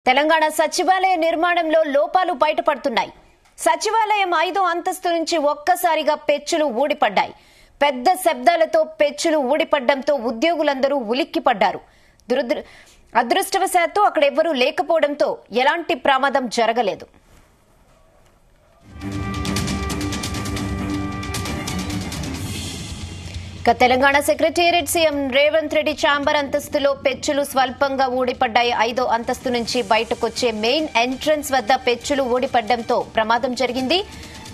తెలంగాణ సచివాలయ నిర్మాణంలో లోపాలు బయటపడుతున్నాయి. సచివాలయం 5వ అంతస్తు నుంచి ఒక్కసారిగా పెచ్చులు ఊడిపడ్డాయి. పెద్ద శబ్దాలతో పెచ్చులు ఊడిపడ్డంతో ఉద్యోగులందరూ ఉలిక్కిపడ్డారు. అదృష్టవశాత్తు అక్కడెవ్వరూ లేకపోవడంతో ఎలాంటి ప్రమాదం జరగలేదు. Telangana secretariat CM Revanth Reddy chamber అంతస్తులో పెచ్చులు స్వల్పంగా ఊడిపడ్డాయి. 5వ అంతస్తు నుంచి బయటకొచ్చే మెయిన్ ఎంట్రన్స్ వద్ద పెచ్చులు ఊడిపడ్డంతో ప్రమాదం జరిగింది.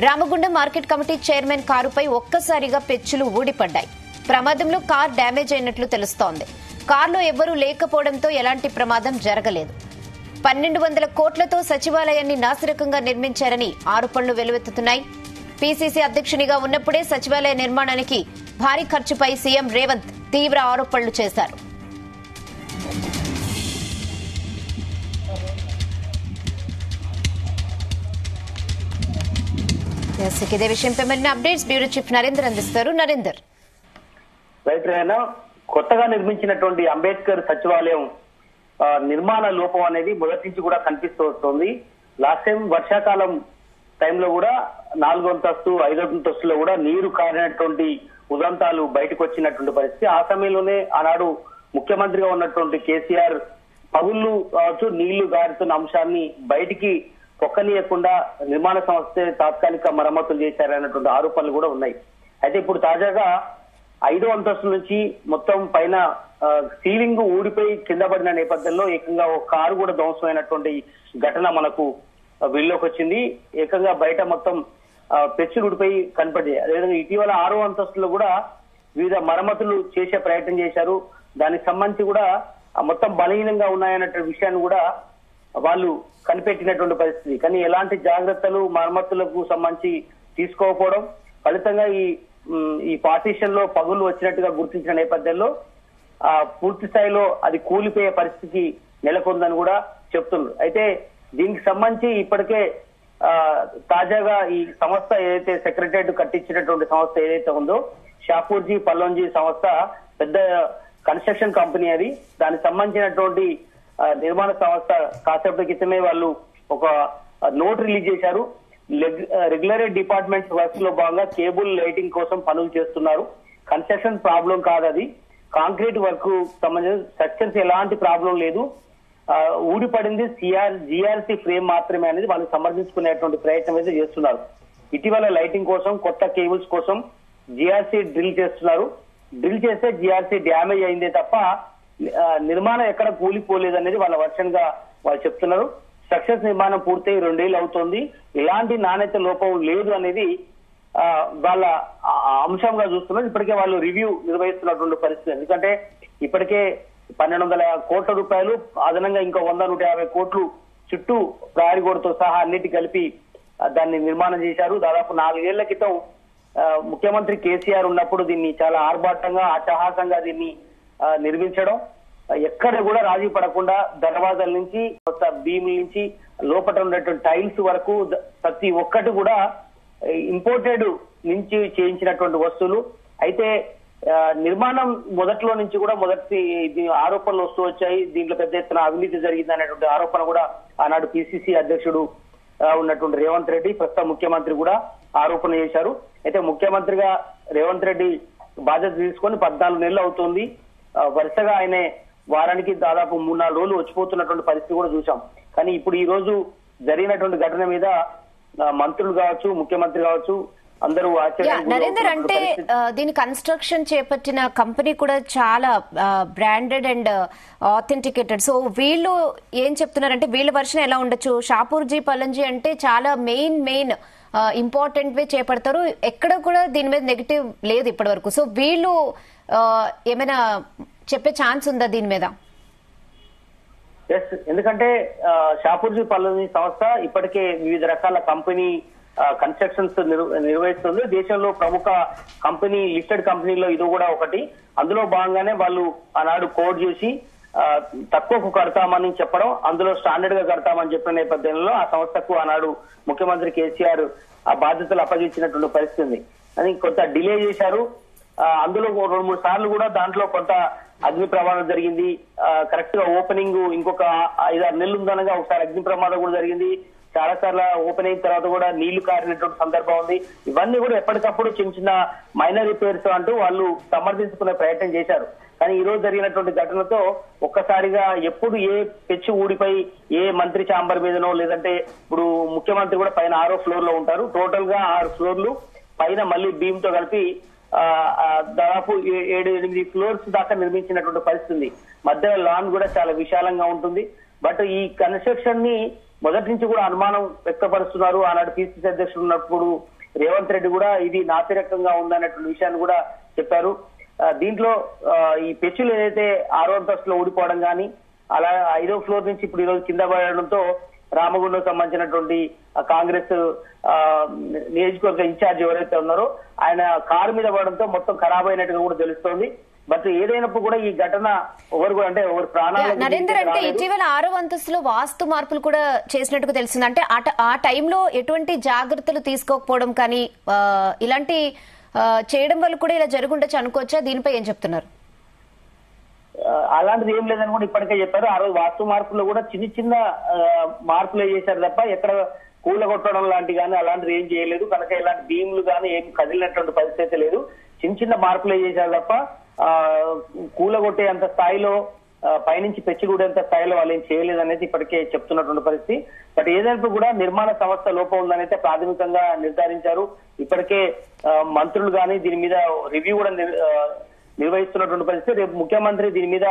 రామగుండం మార్కెట్ కమిటీ చైర్మన్ కారుపై ఒక్కసారిగా పెచ్చులు ఊడిపడ్డాయి. ప్రమాదంలో కార్ డ్యామేజ్ అయినట్లు తెలుస్తోంది. కారులో ఎవ్వరూ లేకపోవడంతో ఎలాంటి ప్రమాదం జరగలేదు. 1200 కోట్లతో సచివాలయాన్ని నాసిరకంగా నిర్మించారని ఆరోపణలు వెలువెత్తుతున్నాయి. పీసీసీ అధ్యక్షునిగా ఉన్నప్పుడే సచివాలయ నిర్మాణానికి భారీ ఖర్చుపై సీఎం రేవంత్ తీవ్ర ఆరోపణలు చేశారు. ఇదే విషయంపై మరిన్ని అప్డేట్స్ బ్యూరో చీఫ్ నరేందర్ అందిస్తారు. నరేందర్, కొత్తగా నిర్మించినటువంటి అంబేద్కర్ సచివాలయం నిర్మాణ లోపం అనేది మొదటి నుంచి కూడా కనిపిస్తూ వస్తుంది. లాస్ట్ టైం వర్షాకాలం టైంలో కూడా 4వ అంతస్తు 5వ అంతస్తులో కూడా నీరు కారినటువంటి ఉదంతాలు బయటకు వచ్చినటువంటి పరిస్థితి. ఆ సమయంలోనే ఆనాడు ముఖ్యమంత్రిగా ఉన్నటువంటి కేసీఆర్ పగుళ్లు కావచ్చు నీళ్లు గారుతున్న అంశాన్ని బయటికి పొక్కనీయకుండా నిర్మాణ సంస్థ తాత్కాలిక మరమ్మతులు చేశారన్నటువంటి ఆరోపణలు కూడా ఉన్నాయి. అయితే ఇప్పుడు తాజాగా 5వ అంతస్తు నుంచి మొత్తం పైన సీలింగ్ ఊడిపోయి కింద పడిన నేపథ్యంలో ఏకంగా ఒక కారు కూడా ధ్వంసమైనటువంటి ఘటన మనకు వీళ్ళలోకి వచ్చింది. ఏకంగా బయట మొత్తం పెచ్చులు ఊడిపోయి కనపడ్డాయి. అదేవిధంగా ఇటీవల 6వ అంతస్తులో కూడా వివిధ మరమ్మతులు చేసే ప్రయత్నం చేశారు. దానికి సంబంధించి కూడా మొత్తం బలహీనంగా ఉన్నాయన్న విషయాన్ని కూడా వాళ్ళు కనిపెట్టినటువంటి పరిస్థితి. కానీ ఎలాంటి జాగ్రత్తలు మరమ్మతులకు సంబంధించి తీసుకోకపోవడం ఫలితంగా ఈ పార్టీషన్ లో పగులు వచ్చినట్టుగా గుర్తించిన నేపథ్యంలో పూర్తి స్థాయిలో అది కూలిపోయే పరిస్థితి నెలకొందని కూడా చెప్తున్నారు. అయితే దీనికి సంబంధించి ఇప్పటికే తాజాగా ఈ సంస్థ ఏదైతే సెక్రటరియట్ కట్టించినటువంటి సంస్థ ఏదైతే ఉందో షాపూర్జీ పల్లంజీ సంస్థ పెద్ద కన్స్ట్రక్షన్ కంపెనీ అది. దానికి సంబంధించినటువంటి నిర్మాణ సంస్థ కాసేపటి క్రితమే వాళ్ళు ఒక నోట్ రిలీజ్ చేశారు. రెగ్యులర్ డిపార్ట్మెంట్ వర్క్స్ లో భాగంగా కేబుల్ లైటింగ్ కోసం పనులు చేస్తున్నారు. కన్స్ట్రక్షన్ ప్రాబ్లం కాదు, అది కాంక్రీట్ వర్క్ సంబంధించిన స్ట్రక్చర్స్ ఎలాంటి ప్రాబ్లం లేదు. ఊడిపడింది జిఆర్సీ ఫ్రేమ్ మాత్రమే అనేది వాళ్ళు సమర్థించుకునేటువంటి ప్రయత్నం అయితే చేస్తున్నారు. ఇటీవల లైటింగ్ కోసం కొత్త కేబుల్స్ కోసం జిఆర్సీ డ్రిల్ చేస్తున్నారు. డ్రిల్ చేస్తే జిఆర్సీ డ్యామేజ్ అయిందే తప్ప నిర్మాణం ఎక్కడ కూలిపోలేదు అనేది వాళ్ళ వర్షన్ గా వాళ్ళు చెప్తున్నారు. స్ట్రక్చర్స్ నిర్మాణం పూర్తయి 2 ఏళ్ళు అవుతోంది. ఎలాంటి నాణ్యత లోపం లేదు అనేది వాళ్ళ అంశంగా చూస్తున్నారు. ఇప్పటికే వాళ్ళు రివ్యూ నిర్వహిస్తున్నటువంటి పరిస్థితి. ఎందుకంటే ఇప్పటికే 1200 కోట్ల రూపాయలు అదనంగా ఇంకో 100-150 కోట్లు చుట్టూ ప్రహరీ గోడతో సహా అన్నిటి కలిపి దాన్ని నిర్మాణం చేశారు. దాదాపు 4 ఏళ్ల క్రితం ముఖ్యమంత్రి కేసీఆర్ ఉన్నప్పుడు దీన్ని చాలా ఆర్భాటంగా అట్టహాసంగా దీన్ని నిర్మించడం, ఎక్కడ కూడా రాజీ పడకుండా దర్వాజాల నుంచి కొత్త భీముల నుంచి లోపల ఉన్నటువంటి టైల్స్ వరకు ప్రతి ఒక్కటి కూడా ఇంపోర్టెడ్ నుంచి చేయించినటువంటి వస్తువులు. అయితే నిర్మాణం మొదట్లో నుంచి కూడా మొదటి ఆరోపణలు వస్తూ వచ్చాయి. దీంట్లో పెద్ద ఎత్తున అవినీతి జరిగింది అనేటువంటి ఆరోపణ కూడా ఆనాడు పిసిసి అధ్యక్షుడు ఉన్నటువంటి రేవంత్ రెడ్డి, ప్రస్తుత ముఖ్యమంత్రి కూడా ఆరోపణ చేశారు. అయితే ముఖ్యమంత్రిగా రేవంత్ రెడ్డి బాధ్యత తీసుకొని 14 నెలలు అవుతుంది. వరుసగా ఆయనే వారానికి దాదాపు 3-4 రోజులు వచ్చిపోతున్నటువంటి పరిస్థితి కూడా చూసాం. కానీ ఇప్పుడు ఈ రోజు జరిగినటువంటి ఘటన మీద మంత్రులు కావచ్చు, ముఖ్యమంత్రి కావచ్చు, అందరూ నరేందర్, అంటే దీని కన్స్ట్రక్షన్ చేపట్టిన కంపెనీ కూడా చాలా బ్రాండెడ్ అండ్ ఆథెంటికేటెడ్. సో వీళ్ళు ఏం చెప్తున్నారంటే వీళ్ళ వర్షన్ ఎలా ఉండొచ్చు? షాపూర్జీ పల్లంజీ అంటే చాలా మెయిన్ ఇంపార్టెంట్ వే చేపడతారు. ఎక్కడ కూడా దీని మీద నెగిటివ్ లేదు ఇప్పటి వరకు. సో వీళ్ళు ఏమైనా చెప్పే ఛాన్స్ ఉందా దీని మీద? ఎస్, ఎందుకంటే షాపూర్జీ పల్లంజీ సంస్థ ఇప్పటికే వివిధ రకాల కంపెనీ కన్స్ట్రక్షన్స్ నిర్వహిస్తుంది. దేశంలో ప్రముఖ కంపెనీ లిస్టెడ్ కంపెనీలో ఇది కూడా ఒకటి. అందులో భాగంగానే వాళ్ళు ఆనాడు కోడ్ చేసి తక్కువకు కడతామని చెప్పడం, అందులో స్టాండర్డ్ గా కడతామని చెప్పిన నేపథ్యంలో ఆ సంస్థకు ఆనాడు ముఖ్యమంత్రి కేసీఆర్ ఆ బాధ్యతలు అప్పగించినటువంటి పరిస్థితి ఉంది. అని కొంత డిలే చేశారు. అందులో 2-3 సార్లు కూడా దాంట్లో కొంత అగ్ని ప్రమాదం జరిగింది. కరెక్ట్ గా ఓపెనింగ్ ఇంకొక 5-6 నెలలు ఉందనగా ఒకసారి అగ్ని ప్రమాదం కూడా జరిగింది. చాలా సార్లు ఓపెన్ అయిన తర్వాత కూడా నీళ్లు కారినటువంటి సందర్భం ఉంది. ఇవన్నీ కూడా ఎప్పటికప్పుడు చిన్న చిన్న మైనర్ రిపేర్స్ అంటూ వాళ్ళు సమర్థించుకునే ప్రయత్నం చేశారు. కానీ ఈ రోజు జరిగినటువంటి ఘటనతో ఒక్కసారిగా ఎప్పుడు ఏ పెచ్చు ఊడిపోయి ఏ మంత్రి ఛాంబర్ మీదనో లేదంటే ఇప్పుడు ముఖ్యమంత్రి కూడా పైన 6వ ఫ్లోర్ లో ఉంటారు. టోటల్ గా 6 ఫ్లోర్లు పైన మళ్ళీ బీమ్ తో కలిపి దాదాపు 7-8 ఫ్లోర్స్ దాకా నిర్మించినటువంటి పరిస్థితి. మధ్యలో లాన్ కూడా చాలా విశాలంగా ఉంటుంది. బట్ ఈ కన్స్ట్రక్షన్ ని మొదటి నుంచి కూడా అనుమానం వ్యక్తపరుస్తున్నారు. ఆనాడు పిసిసి అధ్యక్షుడు ఉన్నప్పుడు రేవంత్ రెడ్డి కూడా ఇది నాసిరకంగా ఉందనేటువంటి విషయాన్ని కూడా చెప్పారు. దీంట్లో ఈ పెచ్చులు ఏదైతే 6వ అంతస్తులో ఊడిపోవడం కానీ అలా 5వ ఫ్లోర్ నుంచి ఇప్పుడు ఈ రోజు కింద పడడంతో రామగుండం సంబంధించినటువంటి కాంగ్రెస్ నియోజకవర్గ ఇన్ఛార్జ్ ఎవరైతే ఉన్నారో ఆయన కారు మీద పడడంతో మొత్తం ఖరాబ్ అయినట్టుగా కూడా తెలుస్తోంది. బట్ ఏదైనప్పుడు కూడా ఈ ఘటన ఎవరు కూడా అంటే ఎవరు ప్రాణాలు నరేందర్ అంటే ఇటీవల 6వ అంతస్తులో వాస్తు మార్పులు కూడా చేసినట్టుగా తెలిసింది. అంటే ఆ టైంలో ఎటువంటి జాగ్రత్తలు తీసుకోకపోవడం కానీ ఇలాంటి చేయడం వల్ల కూడా ఇలా జరుగుండొచ్చు అనుకోవచ్చా? దీనిపై ఏం చెప్తున్నారు? అలాంటిది ఏం లేదని కూడా ఇప్పటికే చెప్పారు. ఆ రోజు వాస్తు మార్పుల్లో కూడా చిన్న చిన్న మార్పులే చేశారు తప్ప ఎక్కడ కూలగొట్టడం లాంటి కానీ అలాంటిది ఏం చేయలేదు. కనుక ఇలాంటి భీములు కానీ ఏం కదిలినటువంటి పరిస్థితి లేదు. చిన్న చిన్న మార్పులే చేశారు తప్ప కూలగొట్టే అంత స్థాయిలో పైనుంచి పెచ్చిగూడేంత స్థాయిలో వాళ్ళు ఏం చేయలేదు అనేది ఇప్పటికే చెప్తున్నటువంటి పరిస్థితి. బట్ ఏదైనా కూడా నిర్మాణ సంస్థ లోపం ఉందనైతే ప్రాథమికంగా నిర్ధారించారు. ఇప్పటికే మంత్రులు కానీ దీని మీద రివ్యూ కూడా నిర్వహిస్తున్నటువంటి పరిస్థితి. రేపు ముఖ్యమంత్రి దీని మీద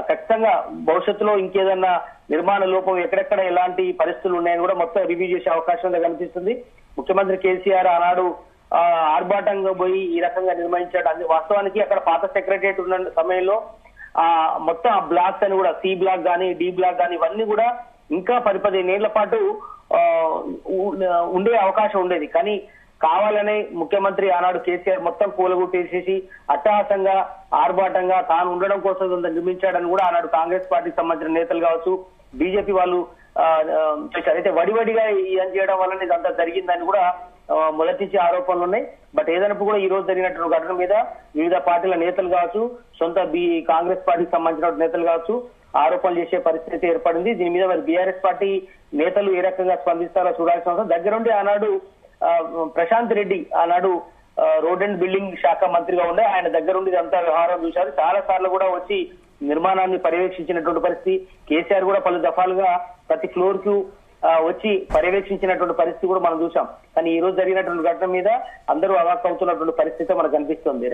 ఖచ్చితంగా భవిష్యత్తులో ఇంకేదన్నా నిర్మాణ లోపం ఎక్కడెక్కడ ఎలాంటి పరిస్థితులు ఉన్నాయని కూడా మొత్తం రివ్యూ చేసే అవకాశం కనిపిస్తుంది. ముఖ్యమంత్రి కేసీఆర్ ఆనాడు ఆర్భాటంగా పోయి ఈ రకంగా నిర్వహించాడు. వాస్తవానికి అక్కడ పాత సెక్రటరియట్ ఉన్న సమయంలో మొత్తం ఆ బ్లాక్స్ అని కూడా సి బ్లాక్ కానీ డి బ్లాక్ కానీ ఇవన్నీ కూడా ఇంకా 10-15 ఏళ్ల పాటు ఉండే అవకాశం ఉండేది. కానీ కావాలనే ముఖ్యమంత్రి ఆనాడు కేసీఆర్ మొత్తం కూలగొట్టేసేసి అట్టహాసంగా ఆర్భాటంగా తాను ఉండడం కోసం నిర్మించాడని కూడా ఆనాడు కాంగ్రెస్ పార్టీకి సంబంధించిన నేతలు కావచ్చు బీజేపీ వాళ్ళు చేశారు. అయితే వడివడిగా ఏం చేయడం వల్ల ఇదంతా జరిగిందని కూడా మొదటి నుంచి ఆరోపణలు ఉన్నాయి. బట్ ఏదైనప్పుడు కూడా ఈ రోజు జరిగినటువంటి ఘటన మీద వివిధ పార్టీల నేతలు కావచ్చు సొంత కాంగ్రెస్ పార్టీకి సంబంధించిన నేతలు కావచ్చు ఆరోపణలు చేసే పరిస్థితి ఏర్పడింది. దీని మీద మరి బీఆర్ఎస్ పార్టీ నేతలు ఏ రకంగా స్పందిస్తారో చూడాల్సిన అవసరం. దగ్గరుండి ఆనాడు ప్రశాంత్ రెడ్డి ఆనాడు రోడ్ అండ్ బిల్డింగ్ శాఖ మంత్రిగా ఉండే ఆయన దగ్గరుండి ఇదంతా వ్యవహారం చూశారు. చాలా సార్లు కూడా వచ్చి నిర్మాణాన్ని పర్యవేక్షించినటువంటి పరిస్థితి. కేసీఆర్ కూడా పలు దఫాలుగా ప్రతి ఫ్లోర్ కు వచ్చి పర్యవేక్షించినటువంటి పరిస్థితి కూడా మనం చూసాం. కానీ ఈ రోజు జరిగినటువంటి ఘటన మీద అందరూ అవాక్ అవుతున్నటువంటి పరిస్థితి మనకు కనిపిస్తుంది.